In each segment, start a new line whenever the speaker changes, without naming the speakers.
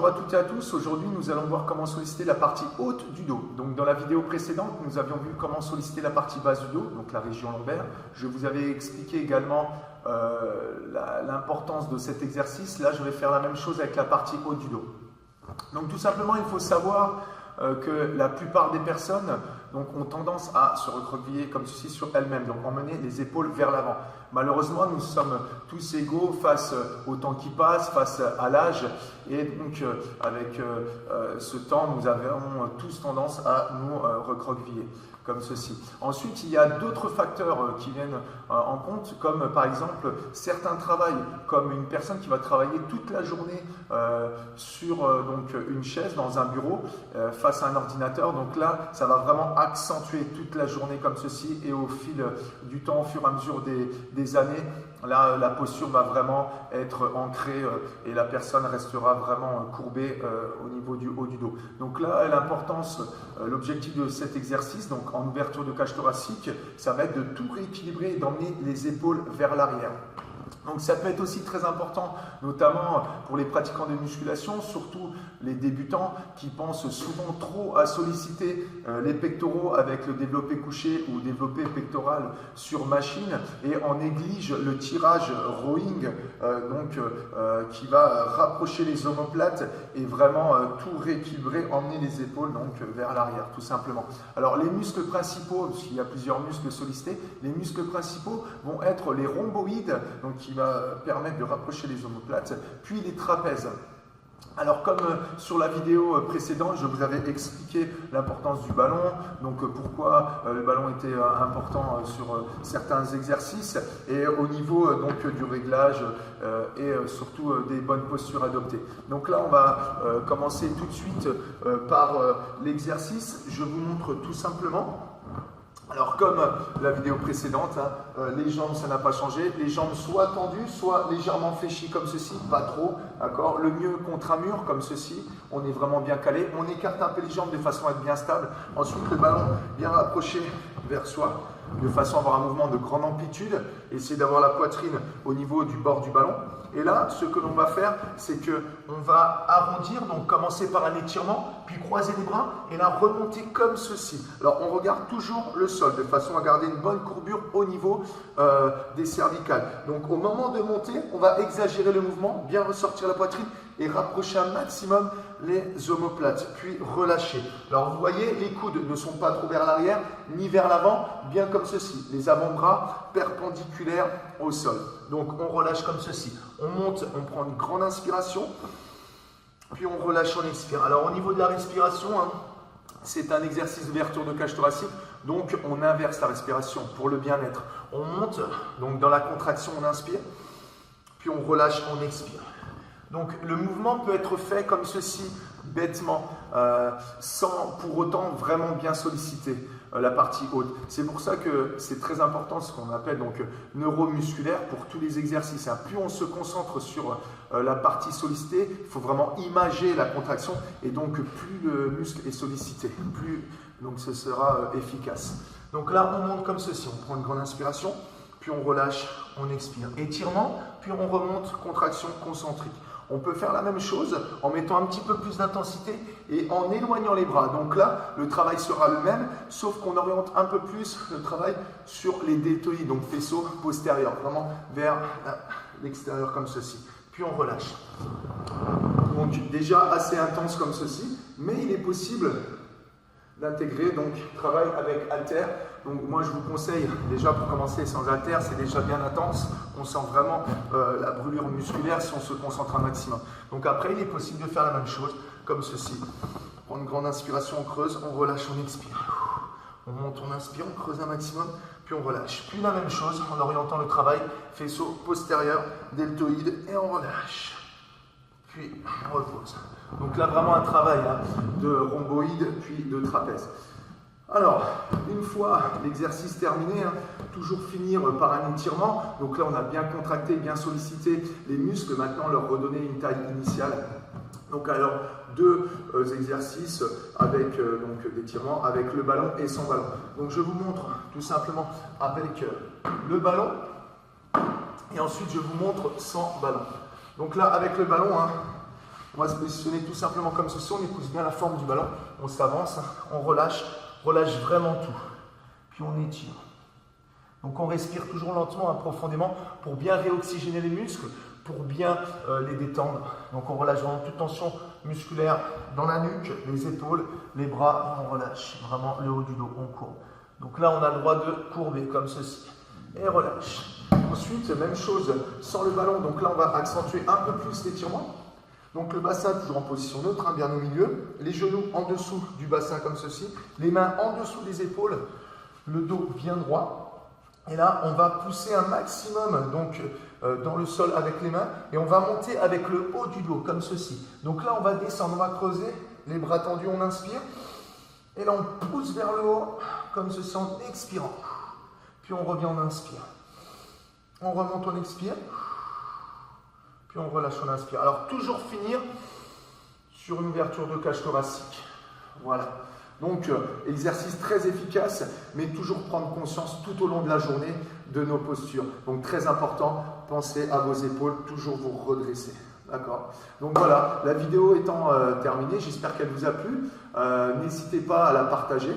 Bonjour à toutes et à tous, aujourd'hui nous allons voir comment solliciter la partie haute du dos. Donc dans la vidéo précédente, nous avions vu comment solliciter la partie basse du dos, donc la région lombaire. Je vous avais expliqué également l'importance de cet exercice. Là je vais faire la même chose avec la partie haute du dos. Donc tout simplement il faut savoir que la plupart des personnes ont tendance à se recroqueviller comme ceci sur elles-mêmes, donc emmener les épaules vers l'avant. Malheureusement, nous sommes tous égaux face au temps qui passe, face à l'âge, et donc avec ce temps, nous avons tous tendance à nous recroqueviller comme ceci. Ensuite, il y a d'autres facteurs qui viennent en compte, comme par exemple certains travails, comme une personne qui va travailler toute la journée sur une chaise dans un bureau face à un ordinateur. Donc là, ça va vraiment accentuer toute la journée comme ceci, et au fil du temps, au fur et à mesure des années, là, la posture va vraiment être ancrée et la personne restera vraiment courbée au niveau du haut du dos. Donc là, l'importance, l'objectif de cet exercice, donc en ouverture de cage thoracique, ça va être de tout rééquilibrer et d'emmener les épaules vers l'arrière. Donc ça peut être aussi très important, notamment pour les pratiquants de musculation, surtout les débutants qui pensent souvent trop à solliciter les pectoraux avec le développé couché ou développé pectoral sur machine, et on néglige le tirage rowing qui va rapprocher les omoplates et vraiment tout rééquilibrer, emmener les épaules vers l'arrière tout simplement. Alors les muscles principaux, parce qu'il y a plusieurs muscles sollicités, les muscles principaux vont être les rhomboïdes, donc qui va permettre de rapprocher les omoplates, puis les trapèzes. Alors comme sur la vidéo précédente, je vous avais expliqué l'importance du ballon, donc pourquoi le ballon était important sur certains exercices, et au niveau du réglage et surtout des bonnes postures adoptées. Donc là on va commencer tout de suite par l'exercice. Je vous montre tout simplement. Alors comme la vidéo précédente, les jambes ça n'a pas changé, les jambes soit tendues, soit légèrement fléchies comme ceci, pas trop, d'accord. Le mieux contre un mur comme ceci, on est vraiment bien calé, on écarte un peu les jambes de façon à être bien stable. Ensuite le ballon bien rapproché vers soi, de façon à avoir un mouvement de grande amplitude, essayer d'avoir la poitrine au niveau du bord du ballon. Et là, ce que l'on va faire, c'est qu'on va arrondir, donc commencer par un étirement, puis croiser les bras, et là remonter comme ceci. Alors on regarde toujours le sol, de façon à garder une bonne courbure au niveau des cervicales. Donc au moment de monter, on va exagérer le mouvement, bien ressortir la poitrine, et rapprocher un maximum les omoplates, puis relâcher. Alors vous voyez, les coudes ne sont pas trop vers l'arrière, ni vers l'avant, bien comme ceci. Les avant-bras perpendiculaires au sol. Donc on relâche comme ceci. On monte, on prend une grande inspiration, puis on relâche, on expire. Alors au niveau de la respiration, c'est un exercice d'ouverture de cage thoracique, donc on inverse la respiration pour le bien-être. On monte, donc dans la contraction on inspire, puis on relâche, on expire. Donc le mouvement peut être fait comme ceci, bêtement, sans pour autant vraiment bien solliciter la partie haute. C'est pour ça que c'est très important ce qu'on appelle neuromusculaire pour tous les exercices. Plus on se concentre sur la partie sollicitée, il faut vraiment imager la contraction, et donc plus le muscle est sollicité, plus ce sera efficace. Donc là on monte comme ceci, on prend une grande inspiration, puis on relâche, on expire. Étirement, puis on remonte, contraction concentrique. On peut faire la même chose en mettant un petit peu plus d'intensité et en éloignant les bras. Donc là, le travail sera le même, sauf qu'on oriente un peu plus le travail sur les deltoïdes, donc faisceaux postérieurs, vraiment vers l'extérieur comme ceci. Puis on relâche. Donc déjà assez intense comme ceci, mais il est possible d'intégrer travail avec haltère. Donc moi je vous conseille déjà pour commencer sans haltère, c'est déjà bien intense, on sent vraiment la brûlure musculaire si on se concentre un maximum. Donc après il est possible de faire la même chose comme ceci. On prend une grande inspiration, on creuse, on relâche, on expire. On monte, on inspire, on creuse un maximum, puis on relâche. Puis la même chose en orientant le travail, faisceau postérieur, deltoïde, et on relâche. Puis on repose. Donc là vraiment un travail de rhomboïde puis de trapèze. Alors, une fois l'exercice terminé, toujours finir par un étirement. Donc là on a bien contracté, bien sollicité les muscles, maintenant leur redonner une taille initiale. Donc alors, deux exercices avec d'étirement avec le ballon et sans ballon. Donc je vous montre tout simplement avec le ballon, et ensuite je vous montre sans ballon. Donc là avec le ballon, On va se positionner tout simplement comme ceci, on épouse bien la forme du ballon, on s'avance, on relâche vraiment tout. Puis on étire. Donc on respire toujours lentement, profondément, pour bien réoxygéner les muscles, pour bien les détendre. Donc on relâche vraiment toute tension musculaire dans la nuque, les épaules, les bras, on relâche vraiment le haut du dos, on courbe. Donc là on a le droit de courber comme ceci. Et relâche. Ensuite, même chose sans le ballon, donc là on va accentuer un peu plus l'étirement. Donc le bassin toujours en position neutre, bien au milieu, les genoux en dessous du bassin comme ceci, les mains en dessous des épaules, le dos bien droit. Et là, on va pousser un maximum donc, dans le sol avec les mains et on va monter avec le haut du dos, comme ceci. Donc là, on va descendre, on va creuser, les bras tendus, on inspire. Et là, on pousse vers le haut, comme ceci, en expirant. Puis on revient, on inspire. On remonte, on expire. Puis on relâche, on inspire. Alors, toujours finir sur une ouverture de cage thoracique. Voilà. Donc, exercice très efficace, mais toujours prendre conscience tout au long de la journée de nos postures. Donc, très important, pensez à vos épaules, toujours vous redresser. D'accord? Donc voilà, la vidéo étant terminée, j'espère qu'elle vous a plu. N'hésitez pas à la partager,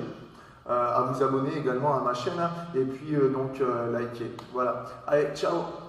à vous abonner également à ma chaîne, et puis liker. Voilà. Allez, ciao!